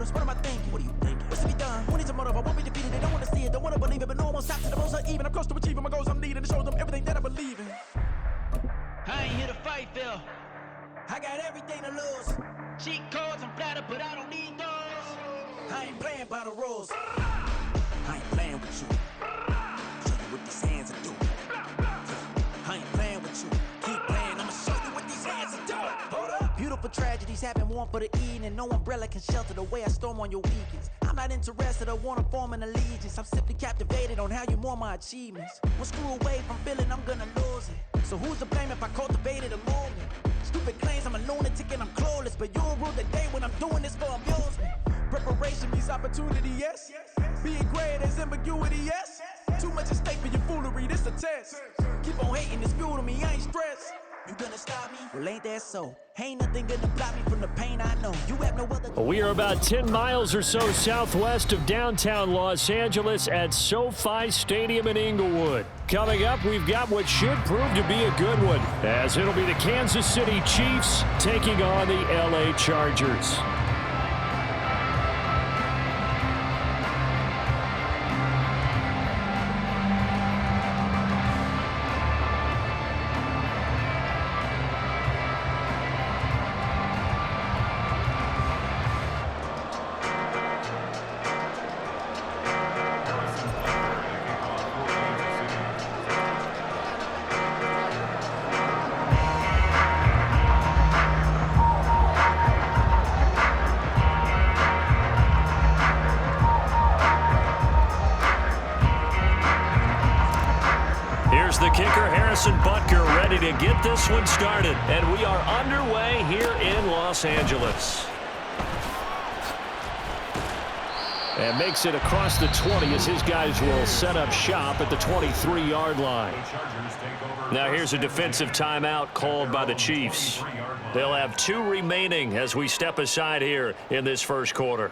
motives. What am I thinking? What are you thinking? What's to be done? Who needs a motive? I won't be defeated. They don't want to see it, don't want to believe it, but no one stops to the most uneven. I'm close to achieving my goals. I'm needing to show them everything that I believe in. I ain't here to fight, Phil. I got everything to lose. Cheat codes, I'm flattered, but I don't need those. I ain't playing by the rules. I ain't playing with you. Show you what these hands are doing. I ain't playing with you. Keep playing, I'ma show you what these hands are doing. Hold up. Beautiful tragedies happen, one for the evening. No umbrella can shelter the way I storm on your weekends. I'm not interested, I wanna form an allegiance. I'm simply captivated on how you mourn my achievements. One screw away from feeling I'm gonna lose it. So who's to blame if I cultivated a movement? Stupid claims I'm a lunatic and I'm clueless, but you'll rule the day when I'm doing this for amusement. Preparation means opportunity, yes. Being great as ambiguity, yes. Too much at stake for your foolery, this a test. Keep on hating, it's fuel to me, I ain't stressed. You gonna stop me? Well, ain't that so? Ain't nothing gonna block me from the pain I know. You have no other. We are about 10 miles or so southwest of downtown Los Angeles at SoFi Stadium in Inglewood. Coming up, we've got what should prove to be a good one, as it'll be the Kansas City Chiefs taking on the LA Chargers. The kicker, Harrison Butker, ready to get this one started. And we are underway here in Los Angeles. And makes it across the 20 as his guys will set up shop at the 23-yard line. Now here's a defensive timeout called by the Chiefs. They'll have 2 remaining as we step aside here in this first quarter.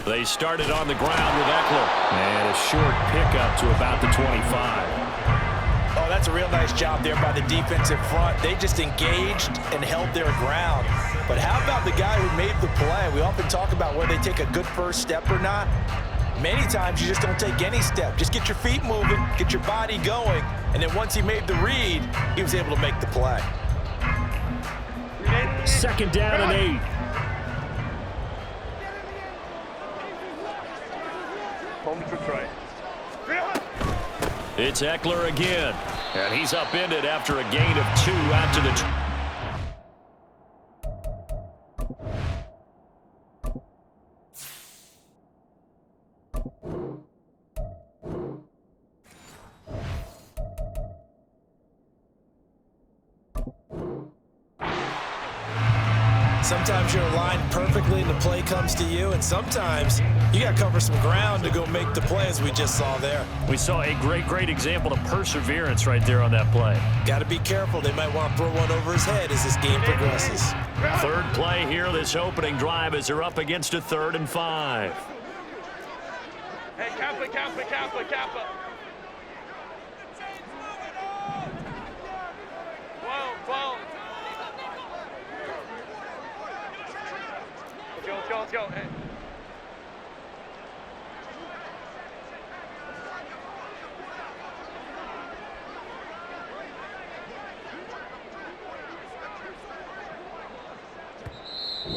They started on the ground with Eckler. And a short pickup to about the 25. Oh, that's a real nice job there by the defensive front. They just engaged and held their ground. But how about the guy who made the play? We often talk about whether they take a good first step or not. Many times you just don't take any step. Just get your feet moving, get your body going, and then once he made the read, he was able to make the play. Second down and 8. Home for try. It's Eckler again, and he's upended after a gain of 2 out to the. Sometimes you're aligned perfectly and the play comes to you, and sometimes you got to cover some ground to go make the play, as we just saw there. We saw a great example of perseverance right there on that play. Got to be careful. They might want to throw one over his head as this game progresses. Third play here, this opening drive, as they're up against a 3rd and 5. Hey, Kappa. Whoa. Let's go. Hey.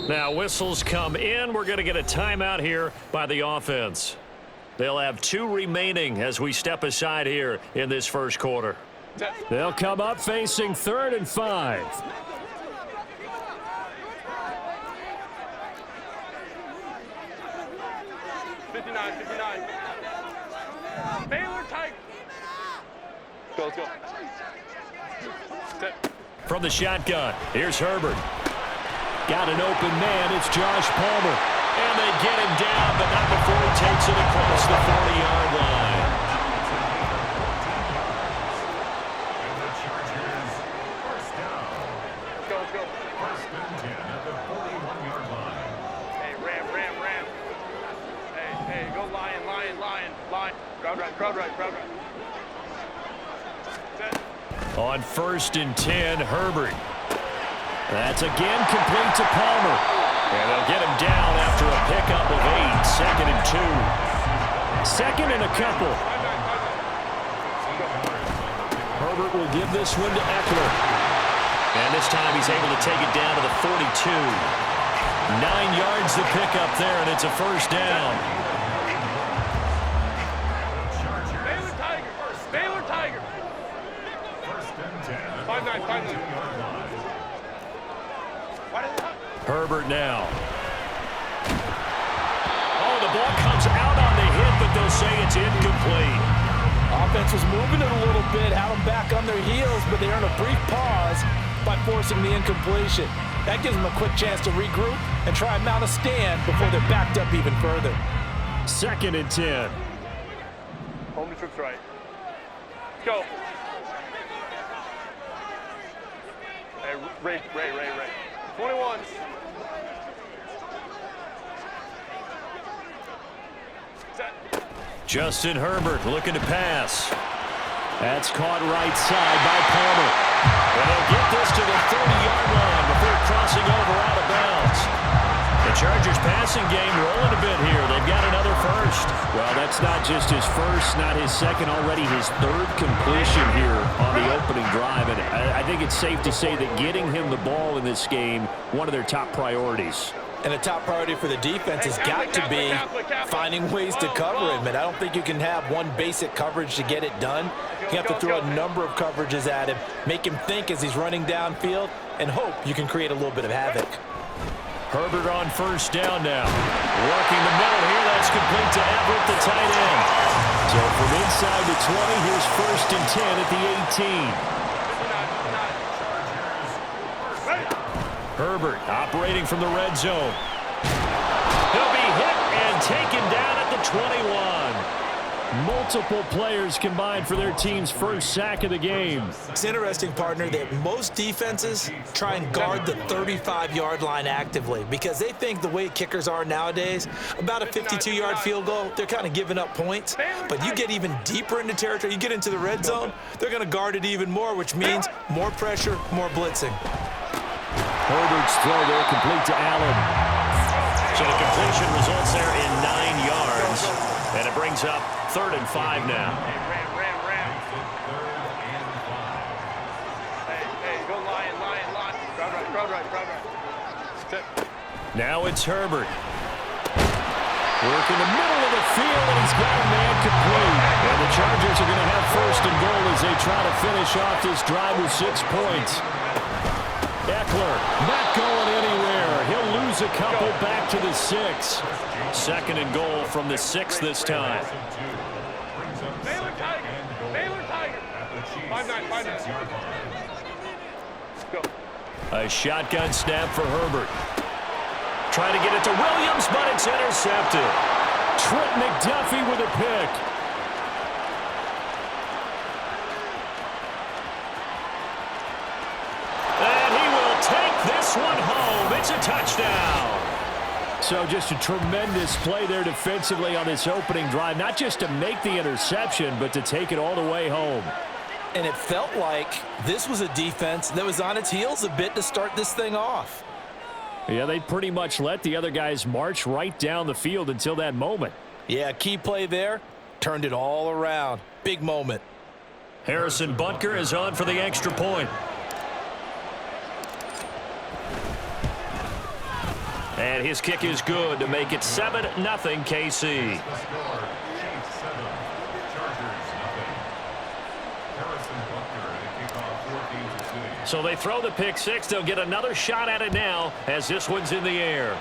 Now whistles come in. We're going to get a timeout here by the offense. They'll have 2 remaining as we step aside here in this first quarter. They'll come up facing 3rd and 5. Baylor tight. Go. From the shotgun, here's Herbert. Got an open man, it's Josh Palmer. And they get him down, but not before he takes it across the 40-yard line. Let's go. First and 10 at the 41-yard line. Hey, ram. Hey, go lion. Crowd right. Set. On first and 10, Herbert. That's again complete to Palmer. And they'll get him down after a pickup of 8. Second and 2. Second and a couple. Herbert will give this one to Eckler. And this time he's able to take it down to the 42. 9 yards to pick up there, and it's a first down. Baylor Tiger. First and 10. 5-9. Herbert now. Oh, the ball comes out on the hit, but they'll say it's incomplete. Offense was moving it a little bit, had them back on their heels, but they earned a brief pause by forcing the incompletion. That gives them a quick chance to regroup and try and mount a stand before they're backed up even further. Second and 10. Home trip's right. Let's go. Hey, Ray. 21. Set. Justin Herbert looking to pass. That's caught right side by Palmer. And they'll get this to the 30-yard line before crossing over out of bounds. The Chargers passing game rolling a bit here. They've got another first. Well, that's not just his first, not his second, already his third completion here on the opening drive. And I think it's safe to say that getting him the ball in this game, one of their top priorities. And a top priority for the defense has got to be finding ways to cover him. And I don't think you can have one basic coverage to get it done. You have to throw a number of coverages at him, make him think as he's running downfield, and hope you can create a little bit of havoc. Herbert on first down now. Working the middle here. That's complete to Everett, the tight end. So from inside the 20, here's first and 10 at the 18. Herbert operating from the red zone. He'll be hit and taken down at the 21. Multiple players combined for their team's first sack of the game. It's interesting, partner, that most defenses try and guard the 35-yard line actively because they think the way kickers are nowadays, about a 52-yard field goal, they're kind of giving up points. But you get even deeper into territory, you get into the red zone, they're going to guard it even more, which means more pressure, more blitzing. Herbert's throw there complete to Allen. So the completion results there in 9 yards. And it brings up 3rd and 5 now. Ram. Hey, go lion. Crowd right. Set. Now it's Herbert. Work in the middle of the field, and he's got a man complete. And the Chargers are going to have first and goal as they try to finish off this drive with 6 points. Eckler not going anywhere. He'll lose a couple back to the 6. Second and goal from the 6 this time. Baylor Tiger. 5-9. Go. A shotgun snap for Herbert. Trying to get it to Williams, but it's intercepted. Trent McDuffie with a pick. And he will take this one home. It's a touchdown. So just a tremendous play there defensively on this opening drive. Not just to make the interception, but to take it all the way home. And it felt like this was a defense that was on its heels a bit to start this thing off. Yeah, they pretty much let the other guys march right down the field until that moment. Yeah, key play there. Turned it all around. Big moment. Harrison Butker is on for the extra point. And his kick is good to make it 7-0 KC. So they throw the pick 6. They'll get another shot at it now as this one's in the air.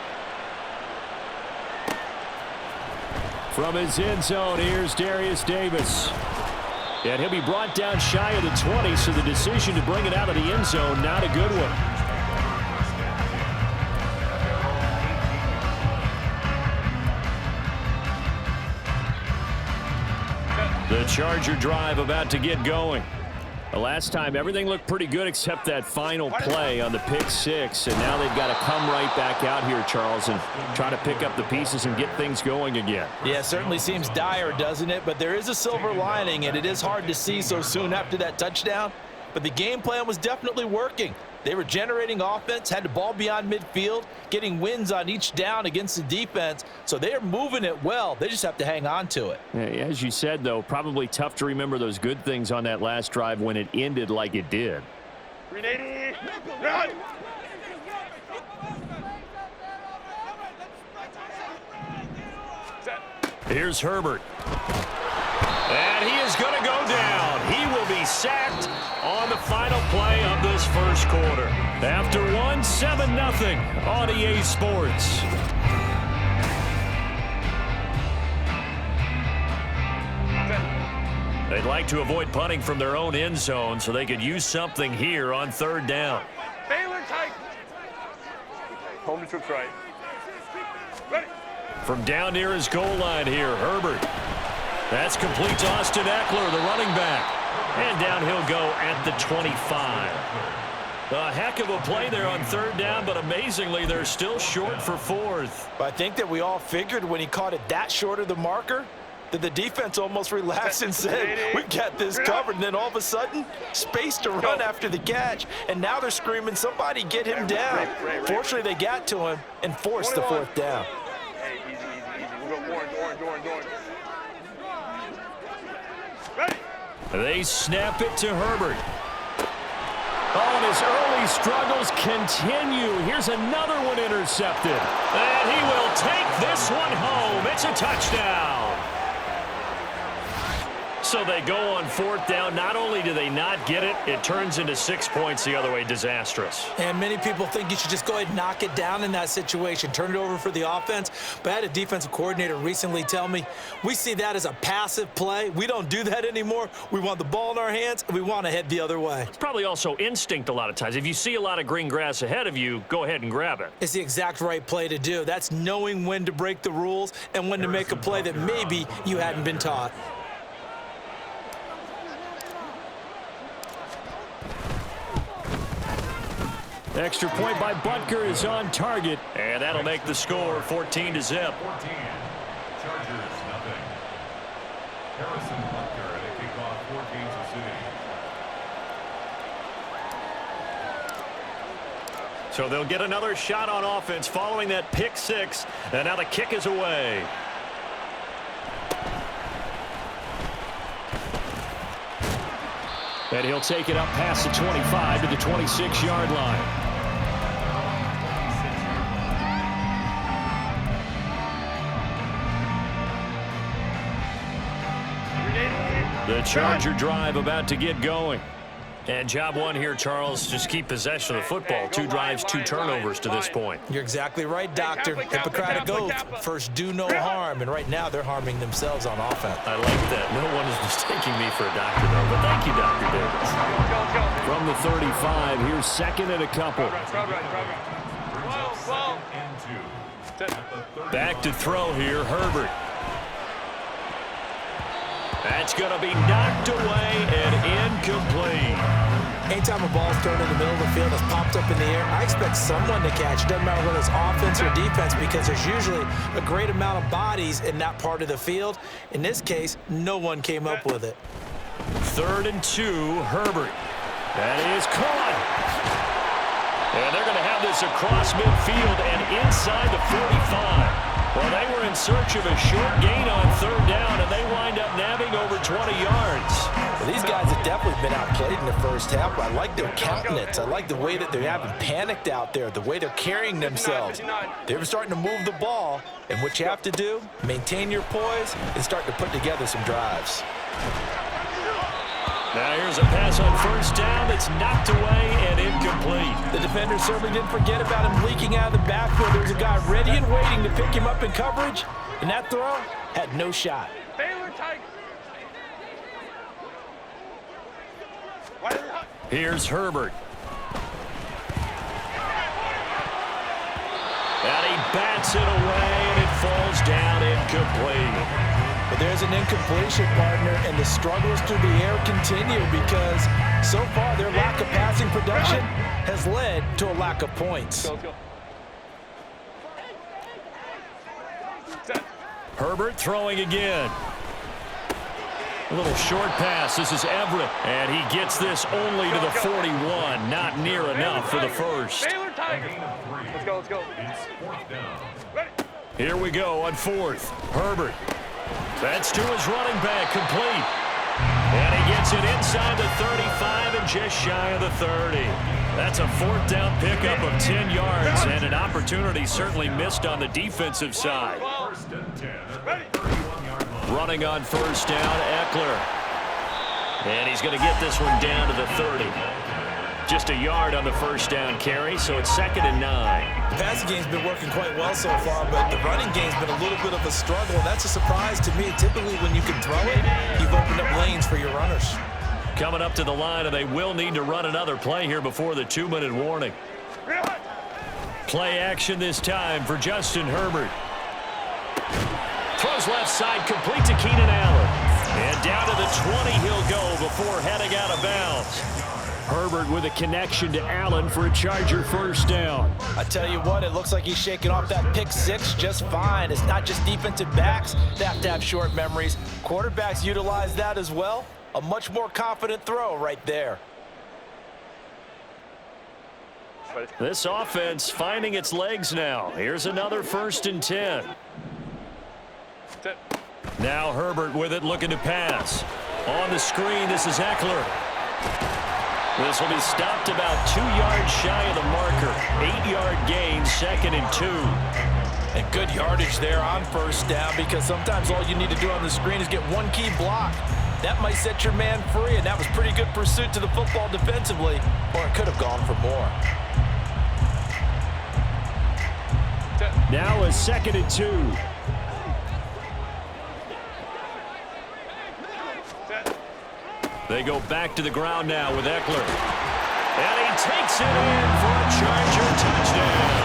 From his end zone, here's Darius Davis. And he'll be brought down shy of the 20, so the decision to bring it out of the end zone, not a good one. The Charger drive about to get going. The last time, everything looked pretty good except that final play on the pick six. And now they've got to come right back out here, Charles, and try to pick up the pieces and get things going again. Yeah, it certainly seems dire, doesn't it? But there is a silver lining, and it is hard to see so soon after that touchdown. But the game plan was definitely working. They were generating offense, had the ball beyond midfield, getting wins on each down against the defense. So they are moving it well. They just have to hang on to it. Yeah, as you said, though, probably tough to remember those good things on that last drive when it ended like it did. 380, run! Here's Herbert. And he is going to go down. He will be sacked on the final play of this first quarter. After 7-0 on EA Sports. They'd like to avoid punting from their own end zone so they could use something here on third down. Baylor tight. Home to troops right. Ready. From down near his goal line here, Herbert. That's complete to Austin Eckler, the running back. And down he'll go at the 25. A heck of a play there on third down, but amazingly, they're still short for fourth. But I think that we all figured when he caught it that short of the marker, that the defense almost relaxed and said, we got this covered. And then all of a sudden, space to run after the catch. And now they're screaming, somebody get him down. Fortunately, they got to him and forced the fourth down. Hey, easy, easy, easy. We'll go orange. Ready. They snap it to Herbert. Oh, and his early struggles continue. Here's another one intercepted. And he will take this one home. It's a touchdown. So they go on fourth down. Not only do they not get it, it turns into 6 points the other way. Disastrous. And many people think you should just go ahead and knock it down in that situation. Turn it over for the offense. But I had a defensive coordinator recently tell me, we see that as a passive play. We don't do that anymore. We want the ball in our hands, and we want to head the other way. It's probably also instinct a lot of times. If you see a lot of green grass ahead of you, go ahead and grab it. It's the exact right play to do. That's knowing when to break the rules and when to make a play that maybe you hadn't been taught. Extra point by Butker is on target, and that'll make the score 14-0. 14. Chargers, nothing. Harrison Butker at a kickoff for Kansas City. So they'll get another shot on offense following that pick six, and now the kick is away. And he'll take it up past the 25 to the 26-yard line. The Charger drive about to get going. And job one here, Charles, just keep possession of the football. 2 drives, 2 turnovers to this point. You're exactly right, Doctor. Hippocratic oath. First, do no harm. And right now, they're harming themselves on offense. I like that. No one is mistaking me for a doctor, though. But thank you, Dr. Davis. From the 35, here's second and a couple. Back to throw here, Herbert. That's going to be knocked away and incomplete. Anytime a ball's thrown in the middle of the field that's popped up in the air, I expect someone to catch. It doesn't matter whether it's offense or defense, because there's usually a great amount of bodies in that part of the field. In this case, no one came up with it. 3rd and 2, Herbert. That is caught. And they're going to have this across midfield and inside the 45. Well, they were in search of a short gain on 3rd down, and they wind up nabbing over 20 yards. Well, these guys have definitely been outplayed in the first half. I like their countenance. I like the way that they haven't panicked out there, the way they're carrying themselves. They're starting to move the ball, and what you have to do, maintain your poise and start to put together some drives. Now here's a pass on 1st down that's knocked away and incomplete. The defender certainly didn't forget about him leaking out of the backfield. There was a guy ready and waiting to pick him up in coverage, and that throw had no shot. Baylor tight. Here's Herbert. And he bats it away, and it falls down incomplete. But there's an incompletion, partner, and the struggles through the air continue because so far their lack of passing production has led to a lack of points. Let's go. Herbert throwing again. A little short pass. This is Everett. And he gets this only to the 41. Not near enough for the first. Baylor Tigers. Let's go. It's fourth down. Ready. Here we go on fourth. Herbert. That's to his running back, complete. And he gets it inside the 35 and just shy of the 30. That's a fourth down pickup of 10 yards and an opportunity certainly missed on the defensive side. First and 10 at the 31-yard line. Running on first down, Eckler. And he's going to get this one down to the 30. Just a yard on the first down carry, so it's 2nd and 9. The passing game's been working quite well so far, but the running game's been a little bit of a struggle, and that's a surprise to me. Typically, when you can throw it, you've opened up lanes for your runners. Coming up to the line, and they will need to run another play here before the 2-minute warning. Play action this time for Justin Herbert. Throws left side, complete to Keenan Allen. And down to the 20 he'll go before heading out of bounds. Herbert with a connection to Allen for a Charger first down. I tell you what, it looks like he's shaking off that pick six just fine. It's not just defensive backs that have to have short memories. Quarterbacks utilize that as well. A much more confident throw right there. This offense finding its legs now. Here's another 1st and 10. Now Herbert with it, looking to pass. On the screen, this is Eckler. This will be stopped about 2 yards shy of the marker. 8-yard gain, 2nd and 2. And good yardage there on first down because sometimes all you need to do on the screen is get one key block. That might set your man free, and that was pretty good pursuit to the football defensively, or it could have gone for more. Now a 2nd and 2. They go back to the ground now with Eckler. And he takes it in for a Charger touchdown.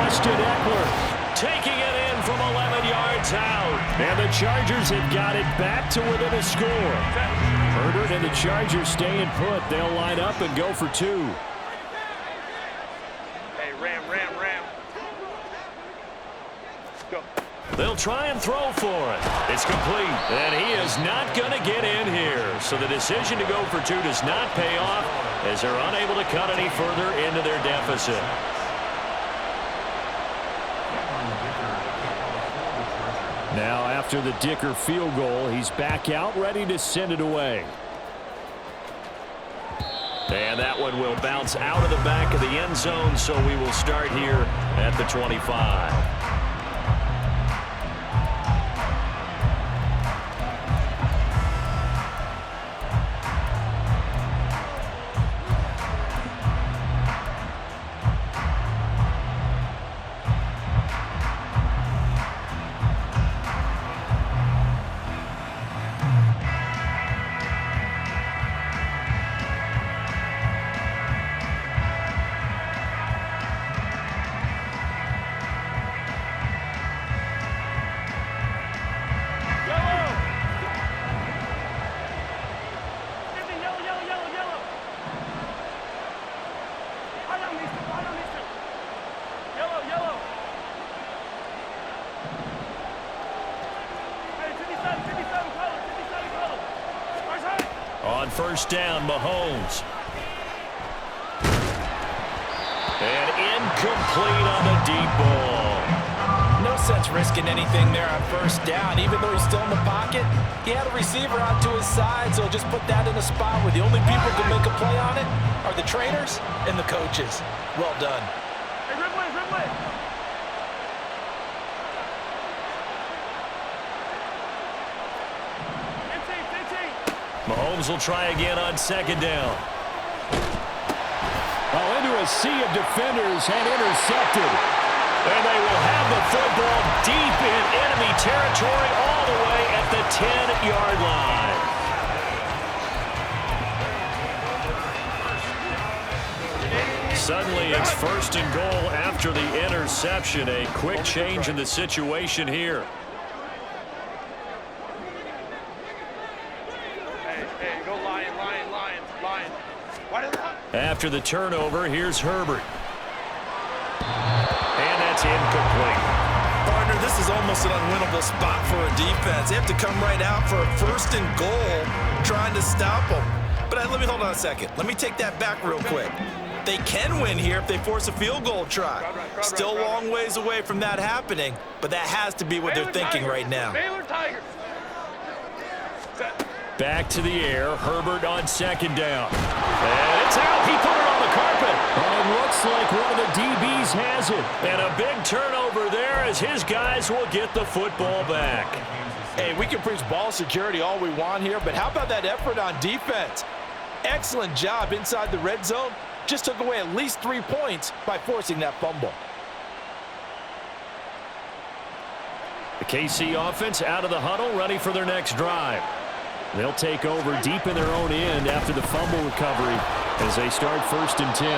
Austin Eckler taking it in from 11 yards out. And the Chargers have got it back to within a score. Herbert and the Chargers staying put. They'll line up and go for 2. Hey, Ram. Go. They'll try and throw for it. It's complete. And he is not going to get in here. So the decision to go for 2 does not pay off as they're unable to cut any further into their deficit. Now after the Dicker field goal, he's back out ready to send it away. And that one will bounce out of the back of the end zone, so we will start here at the 25. On first down, Mahomes. And incomplete on the deep ball. No sense risking anything there on first down. Even though he's still in the pocket, he had a receiver out to his side, so just put that in a spot where the only people who can make a play on it are the trainers and the coaches. Well done. Hey, Ridley. Mahomes will try again on second down. Oh, into a sea of defenders and intercepted. And they will have the football deep in enemy territory all the way at the 10-yard line. Suddenly it's first and goal after the interception. A quick change in the situation here. Hey, go Lion. After the turnover, here's Herbert. And that's incomplete. Partner, this is almost an unwinnable spot for a defense. They have to come right out for a first and goal trying to stop them. But let me hold on a second. Let me take that back real quick. They can win here if they force a field goal try. Still a long ways away from that happening, but that has to be what they're thinking right now. Baylor Tigers. Back to the air. Herbert on second down. And it's out. He put it on the carpet. And it looks like one of the DBs has it. And a big turnover there as his guys will get the football back. Hey, we can preach ball security all we want here, but how about that effort on defense? Excellent job inside the red zone. Just took away at least 3 points by forcing that fumble. The KC offense out of the huddle, ready for their next drive. They'll take over deep in their own end after the fumble recovery as they start first and 10.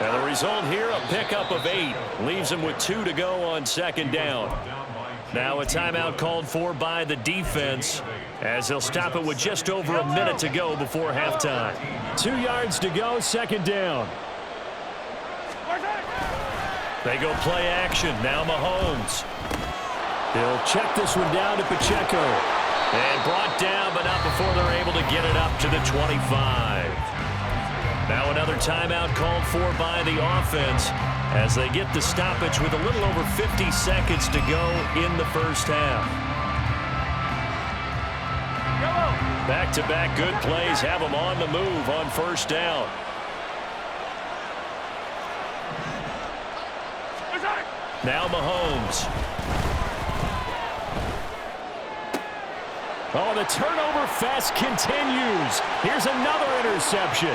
And the result here, a pickup of 8. Leaves them with 2 to go on second down. Now a timeout called for by the defense as they'll stop it with just over a minute to go before halftime. 2 yards to go, second down. They go play action. Now Mahomes. He'll check this one down to Pacheco. And brought down, but not before they're able to get it up to the 25. Now another timeout called for by the offense as they get the stoppage with a little over 50 seconds to go in the first half. Back-to-back good plays have them on the move on first down. Now Mahomes. Oh, the turnover fest continues. Here's another interception.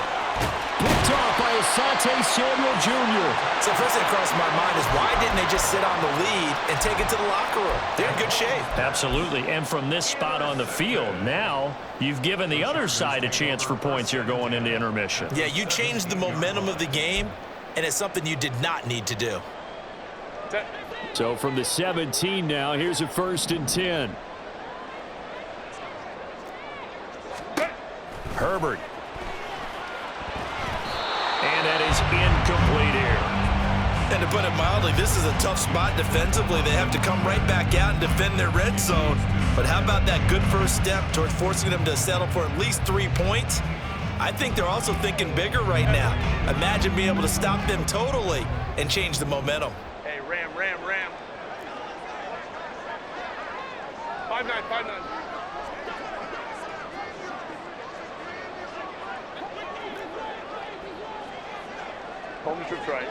Picked off by Asante Samuel Jr. So first thing that crossed my mind is why didn't they just sit on the lead and take it to the locker room? They're in good shape. Absolutely, and from this spot on the field, now you've given the other side a chance for points here going into intermission. Yeah, you changed the momentum of the game, and it's something you did not need to do. So from the 17 now, here's a first and 10. Herbert. And that is incomplete here. And to put it mildly, this is a tough spot defensively. They have to come right back out and defend their red zone. But how about that good first step towards forcing them to settle for at least 3 points? I think they're also thinking bigger right now. Imagine being able to stop them totally and change the momentum. Hey, Ram. 5-9. Home troops right.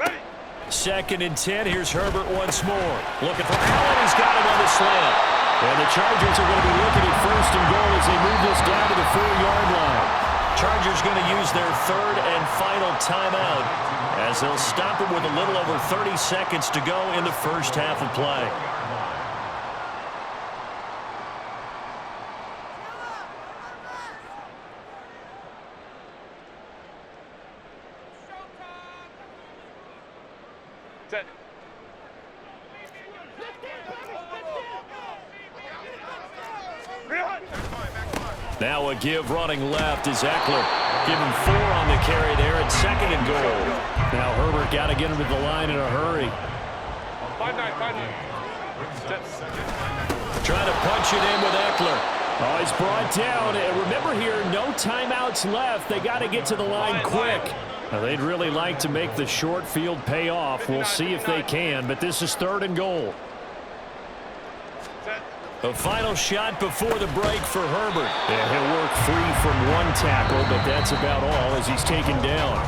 Ready. Second and 10. Here's Herbert once more. Looking for Allen. He's got him on the slant. And the Chargers are going to be looking at first and goal as they move this down to the 4-yard line. Chargers going to use their third and final timeout as they'll stop it with a little over 30 seconds to go in the first half of play. Set. Now a give running left is Eckler. Give him 4 on the carry there at second and goal. Now Herbert got to get him to the line in a hurry. 5-9. Trying to punch it in with Eckler. Oh, he's brought down. And remember here, no timeouts left. They got to get to the line quick. Now, they'd really like to make the short field pay off. We'll see if they can, but this is third and goal. A final shot before the break for Herbert. And he'll work free from one tackle, but that's about all as he's taken down.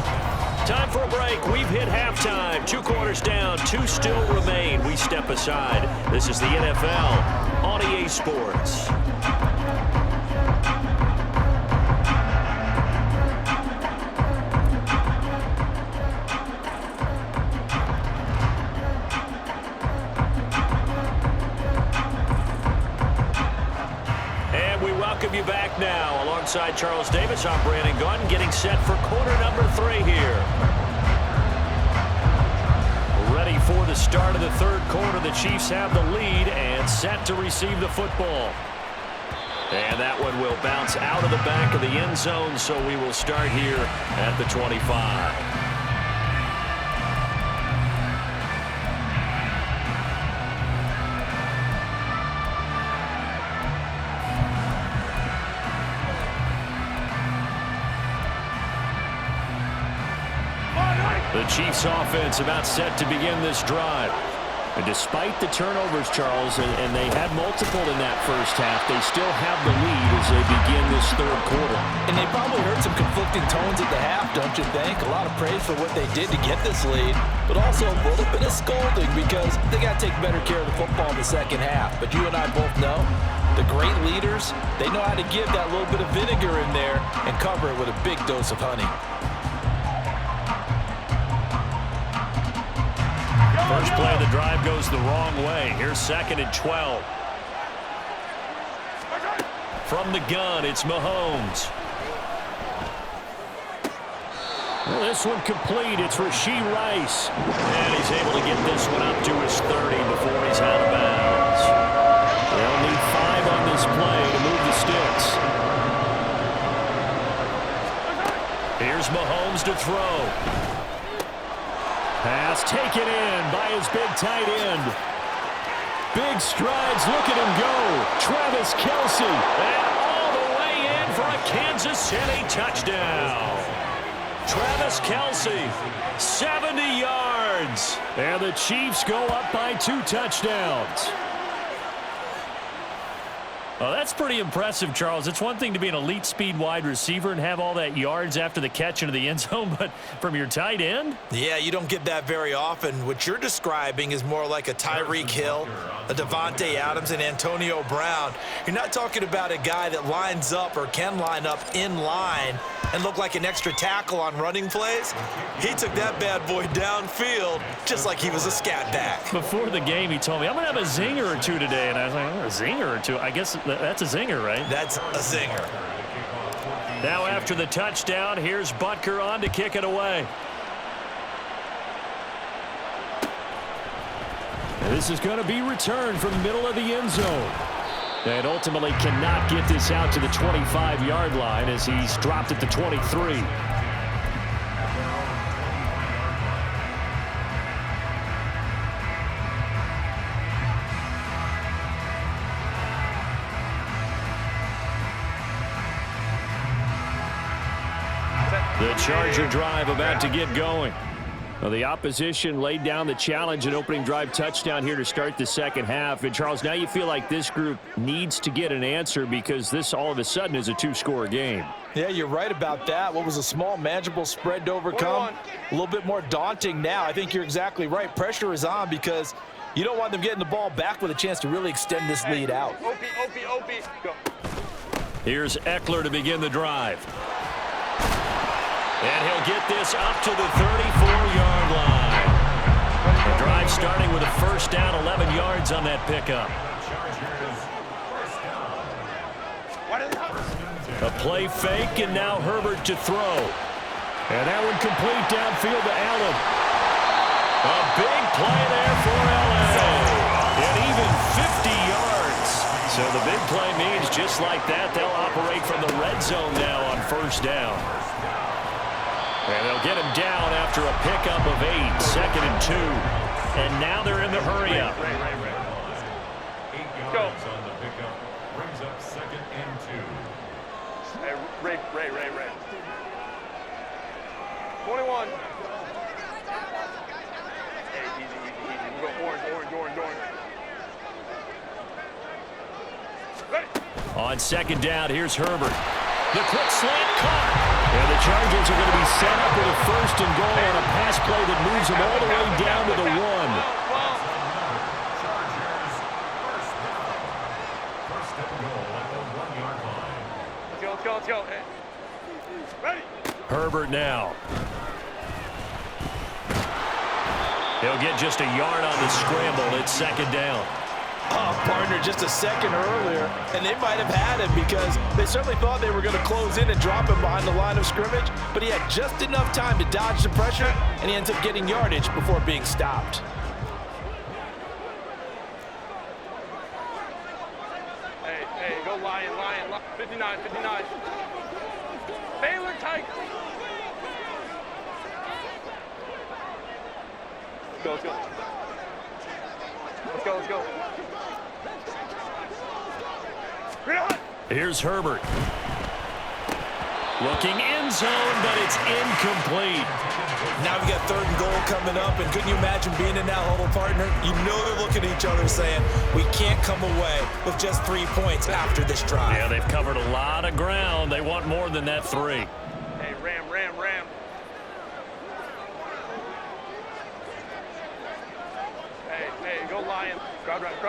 Time for a break. We've hit halftime. 2 quarters down, 2 still remain. We step aside. This is the NFL on EA Sports. welcome you back now. Alongside Charles Davis, I'm Brandon Gunn, getting set for quarter number 3 here. Ready for the start of the third quarter. The Chiefs have the lead and set to receive the football. And that one will bounce out of the back of the end zone, so we will start here at the 25. The Chiefs offense about set to begin this drive. And despite the turnovers, Charles, and they had multiple in that first half, they still have the lead as they begin this third quarter. And they probably heard some conflicting tones at the half, don't you think? A lot of praise for what they did to get this lead, but also a little bit of scolding because they got to take better care of the football in the second half. But you and I both know the great leaders, they know how to give that little bit of vinegar in there and cover it with a big dose of honey. First play of the drive goes the wrong way. Here's 2nd and 12. From the gun, it's Mahomes. Well, this one complete. It's Rashee Rice. And he's able to get this one up to his 30 before he's out of bounds. They'll need 5 on this play to move the sticks. Here's Mahomes to throw. Pass taken in by his big tight end. Big strides. Look at him go. Travis Kelce. And all the way in for a Kansas City touchdown. Travis Kelce, 70 yards. And the Chiefs go up by 2 touchdowns. Well, that's pretty impressive, Charles. It's one thing to be an elite speed wide receiver and have all that yards after the catch into the end zone, but from your tight end? Yeah, you don't get that very often. What you're describing is more like a Tyreek Hill, a Devontae Adams, and Antonio Brown. You're not talking about a guy that lines up or can line up in line and look like an extra tackle on running plays. He took that bad boy downfield just like he was a scat back. Before the game, he told me, I'm going to have a zinger or 2 today. And I was like, oh, a zinger or 2? I guess that's a zinger, right? That's a zinger. Now after the touchdown, here's Butker on to kick it away. This is going to be returned from the middle of the end zone. And ultimately cannot get this out to the 25-yard line as he's dropped at the 23. The Charger drive about to get going. Well, the opposition laid down the challenge and opening drive touchdown here to start the second half. And, Charles, now you feel like this group needs to get an answer because this all of a sudden is a 2-score game. Yeah, you're right about that. What was a small, manageable spread to overcome, a little bit more daunting now. I think you're exactly right. Pressure is on because you don't want them getting the ball back with a chance to really extend this lead out. OP, go. Here's Eckler to begin the drive. And he'll get this up to the 34-yard line. The drive starting with a first down, 11 yards on that pickup. A play fake, and now Herbert to throw. And that one complete downfield to Allen. A big play there for Allen. And even 50 yards. So the big play means just like that, they'll operate from the red zone now on first down. And they'll get him down after a pickup of 8, 2nd and 2. And now they're in the hurry-up. 8 yards on the pickup. Brings up 2nd and 2. Hey, Ray. 21. Hey, easy. We go orange. Ready. On second down, here's Herbert. The quick slant caught. And the Chargers are going to be set up with a first and goal on a pass play that moves them all the way down to the 1. First and goal at the 1-yard line. Let's go. Hey. Ready. Herbert now. He'll get just a yard on the scramble. It's second down. Oh, partner, just a second earlier, and they might have had him because they certainly thought they were going to close in and drop him behind the line of scrimmage, but he had just enough time to dodge the pressure, and he ends up getting yardage before being stopped. Hey, go Lion. 59. Baylor Tiger. Let's go. Here's Herbert. Looking end zone, but it's incomplete. Now we got 3rd and goal coming up, and couldn't you imagine being in that huddle, partner? You know they're looking at each other saying, we can't come away with just 3 points after this drive. Yeah, they've covered a lot of ground. They want more than that 3. Hey, Ram. Hey, go Lion. Crowd right.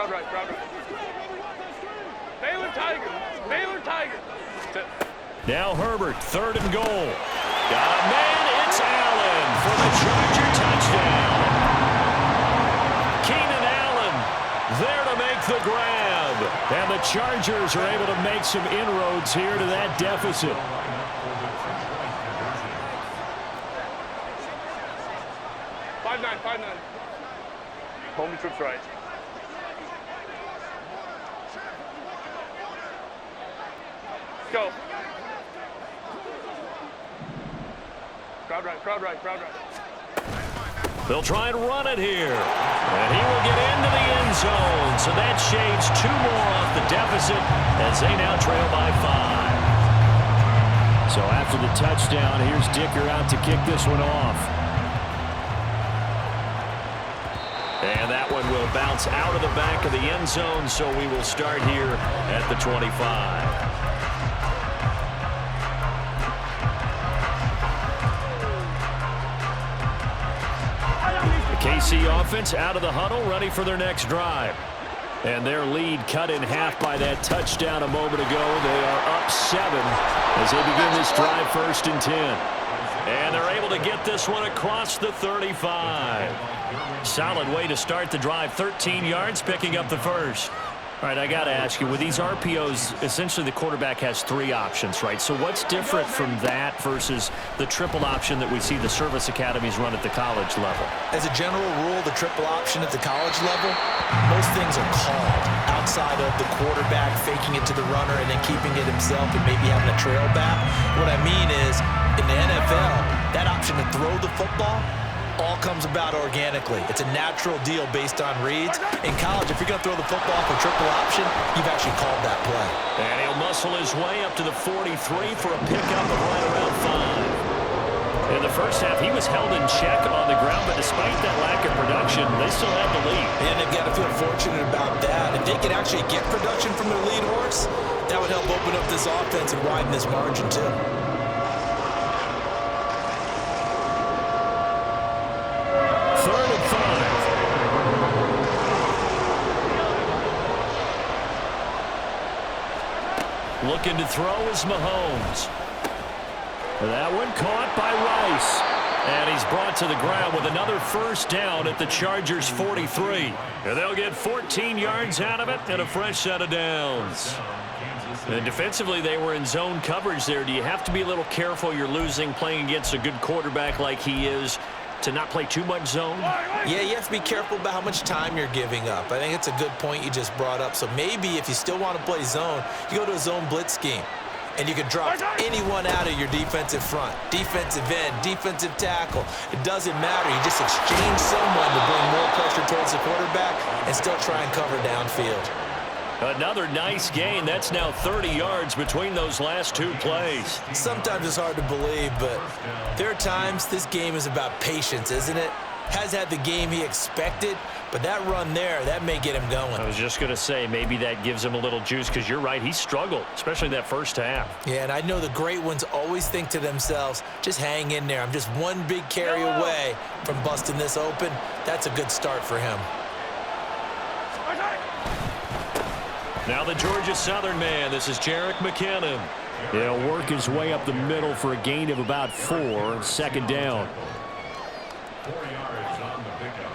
Baylor Tiger. Now Herbert, 3rd and goal. Got a man, it's Allen for the Charger touchdown. Keenan Allen there to make the grab. And the Chargers are able to make some inroads here to that deficit. Five nine. Home trips right. Let's go. Crowd right. They'll try and run it here. And he will get into the end zone. So that shaves 2 more off the deficit as they now trail by 5. So after the touchdown, here's Dicker out to kick this one off. And that one will bounce out of the back of the end zone, so we will start here at the 25. KC offense out of the huddle, ready for their next drive. And their lead cut in half by that touchdown a moment ago. They are up 7 as they begin this drive 1st and 10. And they're able to get this one across the 35. Solid way to start the drive. 13 yards, picking up the first. All right, I got to ask you, with these RPOs, essentially the quarterback has 3 options, right? So what's different from that versus the triple option that we see the service academies run at the college level? As a general rule, the triple option at the college level, most things are called outside of the quarterback faking it to the runner and then keeping it himself and maybe having a trail back. What I mean is, in the NFL, that option to throw the football all comes about organically. It's a natural deal based on reads. In college, if you're going to throw the football for triple option, you've actually called that play. And he'll muscle his way up to the 43 for a pickup of right around 5. In the first half, he was held in check on the ground, but despite that lack of production, they still have the lead. And they've got to feel fortunate about that. If they could actually get production from their lead horse, that would help open up this offense and widen this margin too. Looking to throw is Mahomes. That one caught by Rice. And he's brought to the ground with another first down at the Chargers' 43. And they'll get 14 yards out of it and a fresh set of downs. And defensively, they were in zone coverage there. Do you have to be a little careful you're losing playing against a good quarterback like he is to not play too much zone? Yeah, you have to be careful about how much time you're giving up. I think it's a good point you just brought up. So maybe if you still want to play zone, you go to a zone blitz scheme. And you can drop anyone out of your defensive front. Defensive end, defensive tackle. It doesn't matter. You just exchange someone to bring more pressure towards the quarterback and still try and cover downfield. Another nice gain. That's now 30 yards between those last 2 plays. Sometimes it's hard to believe, but there are times this game is about patience, isn't it? Has had the game he expected, but that run there, that may get him going. I was just going to say, maybe that gives him a little juice because you're right, he struggled, especially that first half. Yeah, and I know the great ones always think to themselves, just hang in there. I'm just one big carry away from busting this open. That's a good start for him. Now the Georgia Southern man. This is Jerick McKinnon. He'll work his way up the middle for a gain of about 4. Second down. 4 yards on the pickup.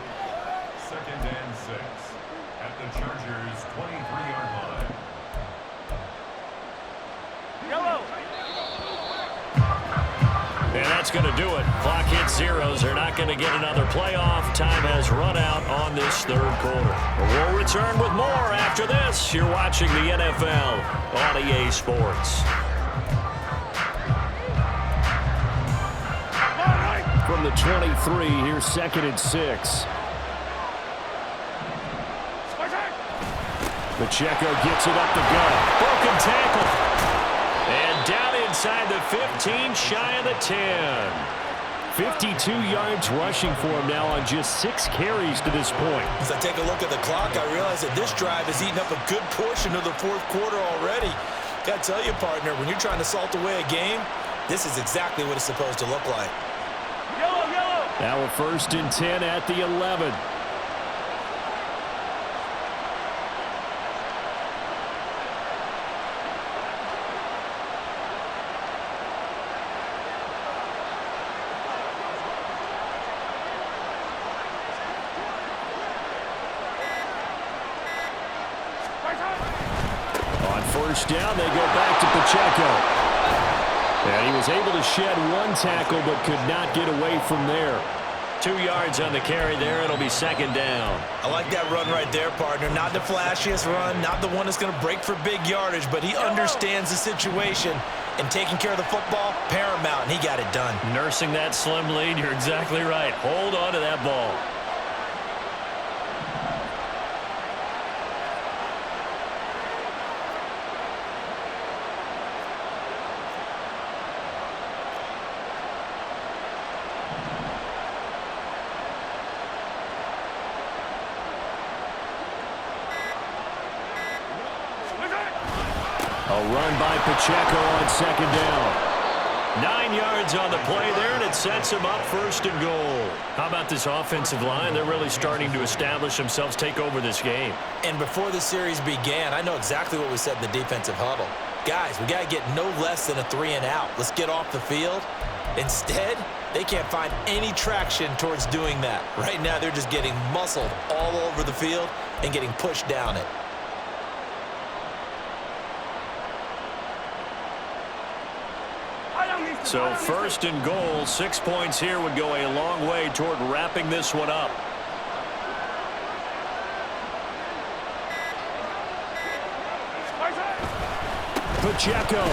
2nd and 6 at the Chargers' 23-yard do it. Clock hits zeros. They're not going to get another playoff. Time has run out on this third quarter. We'll return with more after this. You're watching the NFL on EA Sports. From the 23, here's 2nd and 6. Pacheco gets it up the gut. Broken tackle. And down inside the 15, shy of the 10. 52 yards rushing for him now on just 6 carries to this point. As I take a look at the clock, I realize that this drive has eaten up a good portion of the fourth quarter already. Got to tell you, partner, when you're trying to salt away a game, this is exactly what it's supposed to look like. Now a 1st and 10 at the 11. On 1st down, they go back to Pacheco. And he was able to shed 1 tackle but could not get away from there. 2 yards on the carry there. It'll be 2nd down. I like that run right there, partner. Not the flashiest run, not the one that's going to break for big yardage, but he understands the situation, and taking care of the football, paramount, and he got it done. Nursing that slim lead, you're exactly right. Hold on to that ball. A run by Pacheco on 2nd down. 9 yards on the play there, and it sets him up 1st and goal. How about this offensive line? They're really starting to establish themselves, take over this game. And before the series began, I know exactly what we said in the defensive huddle. Guys, we got to get no less than a 3 and out. Let's get off the field. Instead, they can't find any traction towards doing that. Right now, they're just getting muscled all over the field and getting pushed down it. So 1st and goal, 6 points here would go a long way toward wrapping this one up. Pacheco.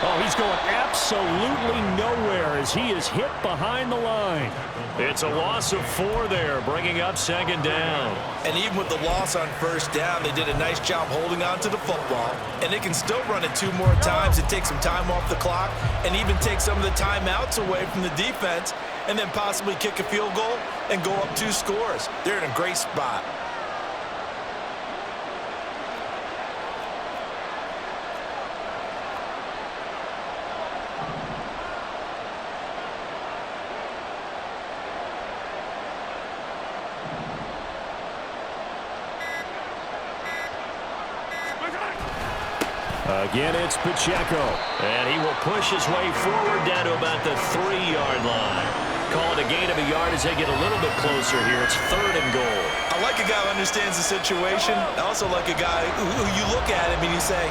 Oh, he's going absolutely nowhere as he is hit behind the line. It's a loss of 4 there, bringing up 2nd down. And even with the loss on 1st down, they did a nice job holding on to the football. And they can still run it 2 more times and take some time off the clock and even take some of the timeouts away from the defense and then possibly kick a field goal and go up 2 scores. They're in a great spot. Again, it's Pacheco. And he will push his way forward down to about the 3-yard line. Call it a gain of a yard as they get a little bit closer here. It's 3rd and goal. I like a guy who understands the situation. I also like a guy who you look at him and you say,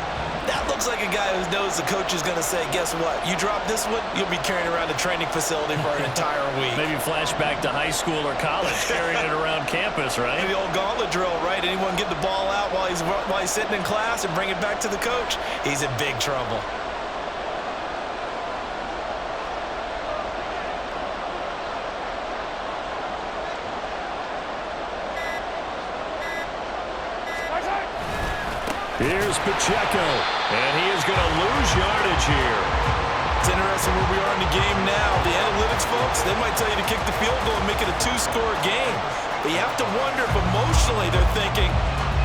that looks like a guy who knows the coach is going to say, guess what? You drop this one, you'll be carrying around the training facility for an entire week. Maybe flashback to high school or college, carrying it around campus, right? Maybe the old gauntlet drill, right? Anyone get the ball out while he's sitting in class and bring it back to the coach? He's in big trouble. Here's Pacheco, and he is going to lose yardage here. It's interesting where we are in the game now. The analytics folks, they might tell you to kick the field goal and make it a 2-score game. But you have to wonder if emotionally they're thinking,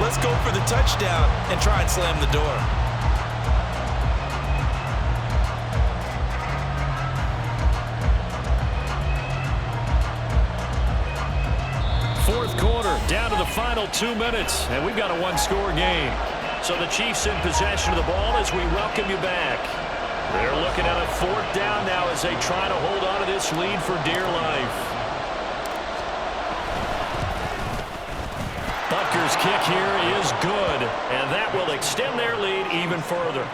let's go for the touchdown and try and slam the door. Fourth quarter, down to the final 2 minutes, and we've got a 1-score game. So the Chiefs in possession of the ball as we welcome you back. They're looking at a 4th down now as they try to hold on to this lead for dear life. Butker's kick here is good, and that will extend their lead even further.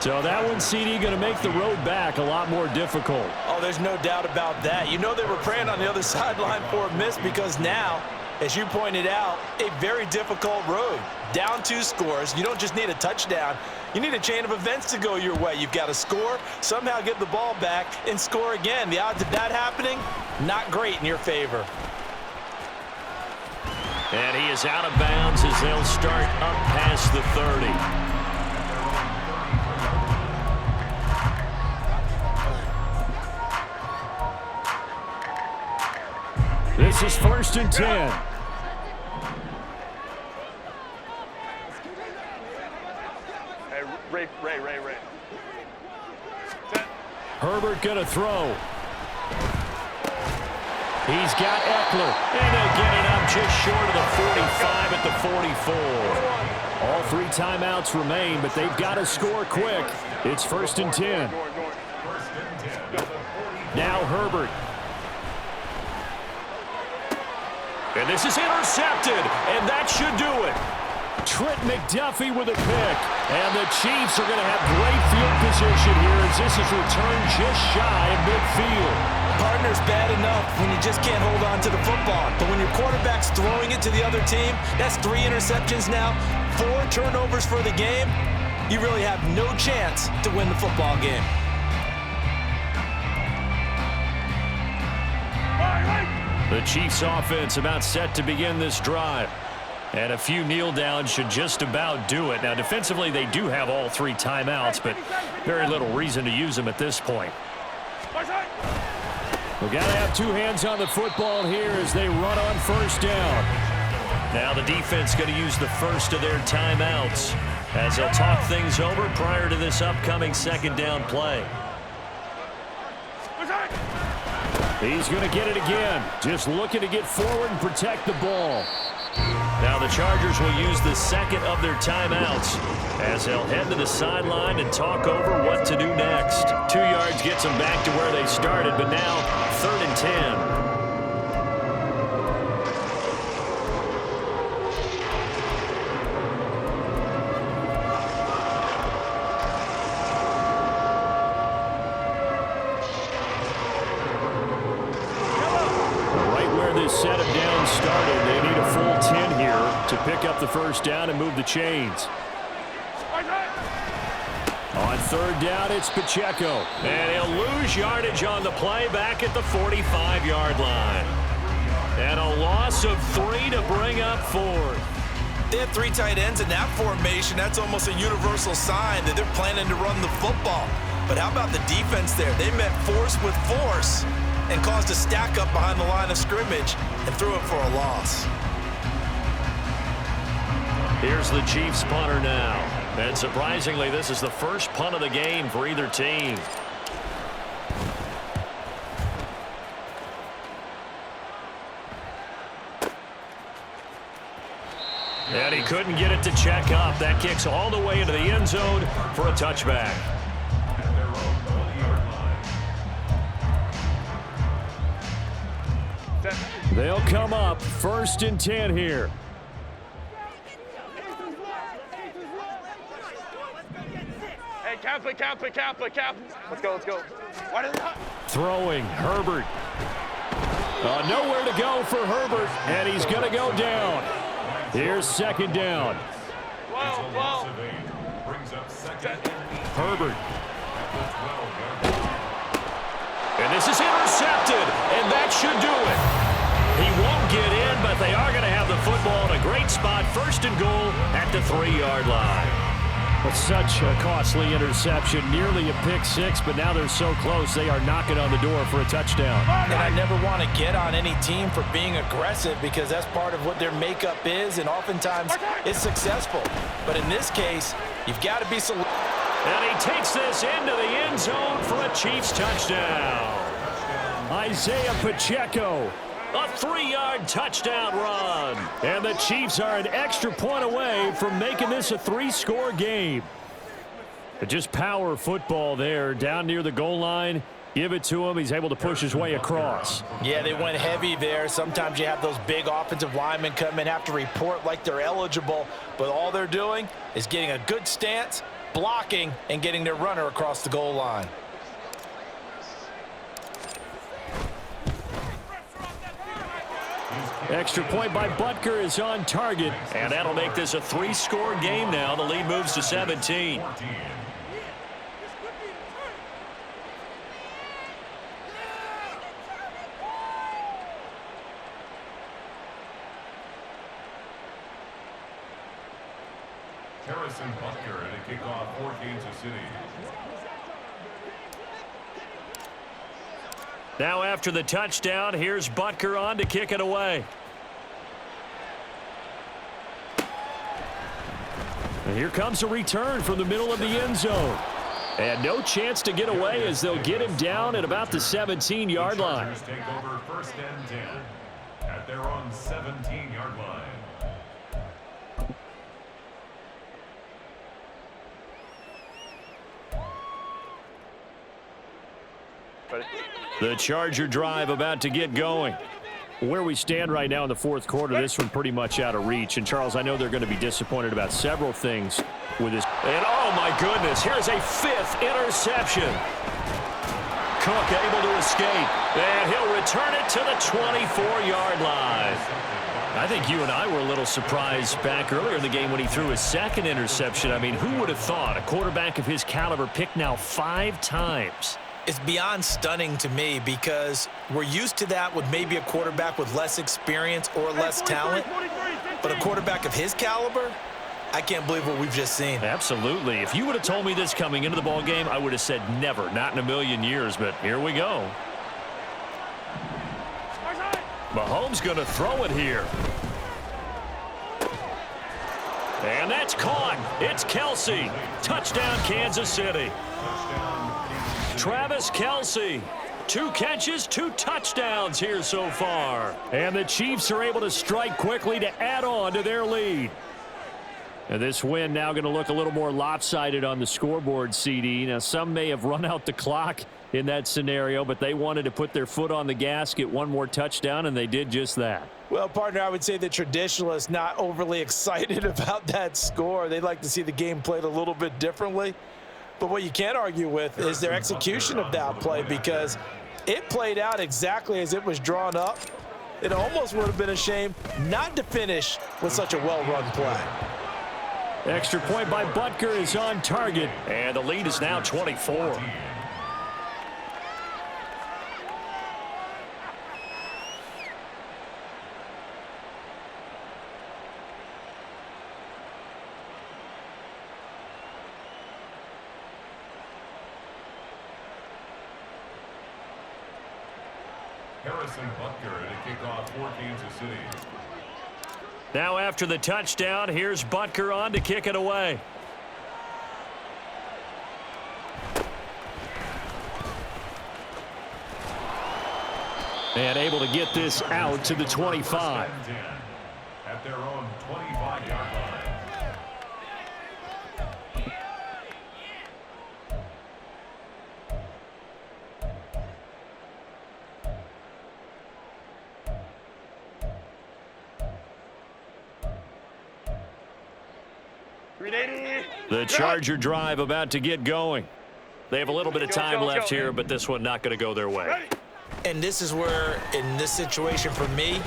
So that one, CD, going to make the road back a lot more difficult. Oh, there's no doubt about that. You know they were praying on the other sideline for a miss because now, as you pointed out, a very difficult road. Down 2 scores. You don't just need a touchdown. You need a chain of events to go your way. You've got to score, somehow get the ball back, and score again. The odds of that happening, not great in your favor. And he is out of bounds as they'll start up past the 30. This is 1st and 10. Hey, Ray. Herbert going to throw. He's got Eckler, and they'll get it up just short of the 45 at the 44. All 3 timeouts remain, but they've got to score quick. It's 1st and 10. Now Herbert. And this is intercepted, and that should do it. Trent McDuffie with a pick, and the Chiefs are going to have great field position here as this is returned just shy of midfield. Partner's bad enough when you just can't hold on to the football. But when your quarterback's throwing it to the other team, that's 3 interceptions now, 4 turnovers for the game. You really have no chance to win the football game. The Chiefs offense about set to begin this drive. And a few kneel downs should just about do it. Now defensively they do have all 3 timeouts, but very little reason to use them at this point. We've got to have 2 hands on the football here as they run on 1st down. Now the defense going to use the first of their timeouts as they'll talk things over prior to this upcoming 2nd down play. He's going to get it again. Just looking to get forward and protect the ball. Now the Chargers will use the 2nd of their timeouts as they'll head to the sideline and talk over what to do next. 2 yards gets them back to where they started, but now 3rd and 10. Set of downs started. They need a full 10 here to pick up the 1st down and move the chains. On 3rd down, it's Pacheco. And he'll lose yardage on the play back at the 45-yard line. And a loss of 3 to bring up 4th. They have 3 tight ends in that formation. That's almost a universal sign that they're planning to run the football. But how about the defense there? They met force with force and caused a stack up behind the line of scrimmage and threw it for a loss. Here's the Chiefs punter now. And surprisingly, this is the first punt of the game for either team. And he couldn't get it to check up. That kicks all the way into the end zone for a touchback. They'll come up 1st and 10 here. Hey, cap it. Let's go. Throwing, Herbert. Nowhere to go for Herbert, and he's going to go down. Here's 2nd down. Whoa. Herbert. And this is intercepted, and that should do it. He won't get in, but they are going to have the football in a great spot. 1st and goal at the 3-yard line. It's such a costly interception, nearly a pick 6, but now they're so close they are knocking on the door for a touchdown. And I never want to get on any team for being aggressive because that's part of what their makeup is, and oftentimes it's successful. But in this case, you've got to be selective. And he takes this into the end zone for a Chiefs touchdown. Isaiah Pacheco. A 3-yard touchdown run. And the Chiefs are an extra point away from making this a 3-score game. But just power football there down near the goal line. Give it to him. He's able to push his way across. Yeah, they went heavy there. Sometimes you have those big offensive linemen come in, have to report like they're eligible. But all they're doing is getting a good stance blocking and getting their runner across the goal line. Extra point by Butker is on target, and that'll make this a 3-score game now. The lead moves to 17. Harrison Butker to kick off for Kansas City. Now after the touchdown, here's Butker on to kick it away. And here comes a return from the middle of the end zone. And no chance to get away as they'll get him down at about the 17-yard line. Take over 1st and 10 at their own 17-yard line. The Charger drive about to get going. Where we stand right now in the 4th quarter, this one pretty much out of reach. And, Charles, I know they're going to be disappointed about several things with this. And, oh, my goodness, here's a 5th interception. Cook able to escape. And he'll return it to the 24-yard line. I think you and I were a little surprised back earlier in the game when he threw his 2nd interception. I mean, who would have thought a quarterback of his caliber picked now 5 times? It's beyond stunning to me because we're used to that with maybe a quarterback with less experience or less talent. But a quarterback of his caliber, I can't believe what we've just seen. Absolutely. If you would have told me this coming into the ball game, I would have said never, not in a million years. But here we go. Mahomes going to throw it here. And that's caught. It's Kelce. Touchdown, Kansas City. Travis Kelce. 2 catches, 2 touchdowns here so far. And the Chiefs are able to strike quickly to add on to their lead. And this win now going to look a little more lopsided on the scoreboard, CD. Now, some may have run out the clock in that scenario, but they wanted to put their foot on the gas, get one more touchdown, and they did just that. Well, partner, I would say the traditionalists not overly excited about that score. They'd like to see the game played a little bit differently. But what you can't argue with is their execution of that play, because it played out exactly as it was drawn up. It almost would have been a shame not to finish with such a well-run play. Extra point by Butker is on target, and the lead is now 24. Harrison Butker to kick off for Kansas City. Now after the touchdown, here's Butker on to kick it away. And able to get this out to the 25. At their own 25-yard line. The Charger drive about to get going. They have a little bit of time left here, but this one not going to go their way. And this is where, in this situation for me,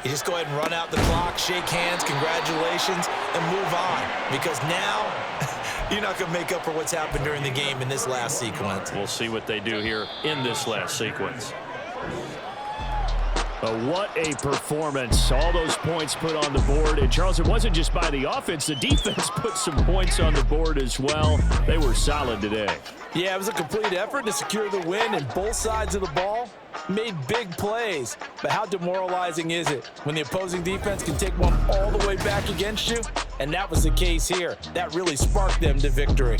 you just go ahead and run out the clock, shake hands, congratulations, and move on. Because now, you're not going to make up for what's happened during the game in this last sequence. We'll see what they do here in this last sequence. What a performance. All those points put on the board. And, Charles, it wasn't just by the offense. The defense put some points on the board as well. They were solid today. Yeah, it was a complete effort to secure the win, and both sides of the ball made big plays. But how demoralizing is it when the opposing defense can take one all the way back against you? And that was the case here. That really sparked them to victory.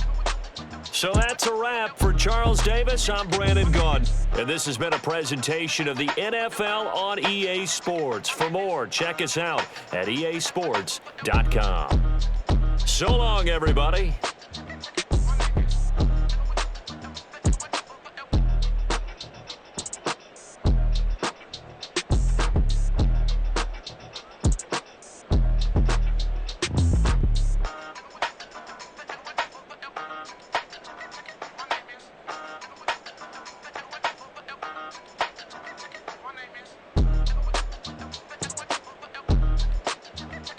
So that's a wrap for Charles Davis. I'm Brandon Gaudin, and this has been a presentation of the NFL on EA Sports. For more, check us out at easports.com. So long, everybody.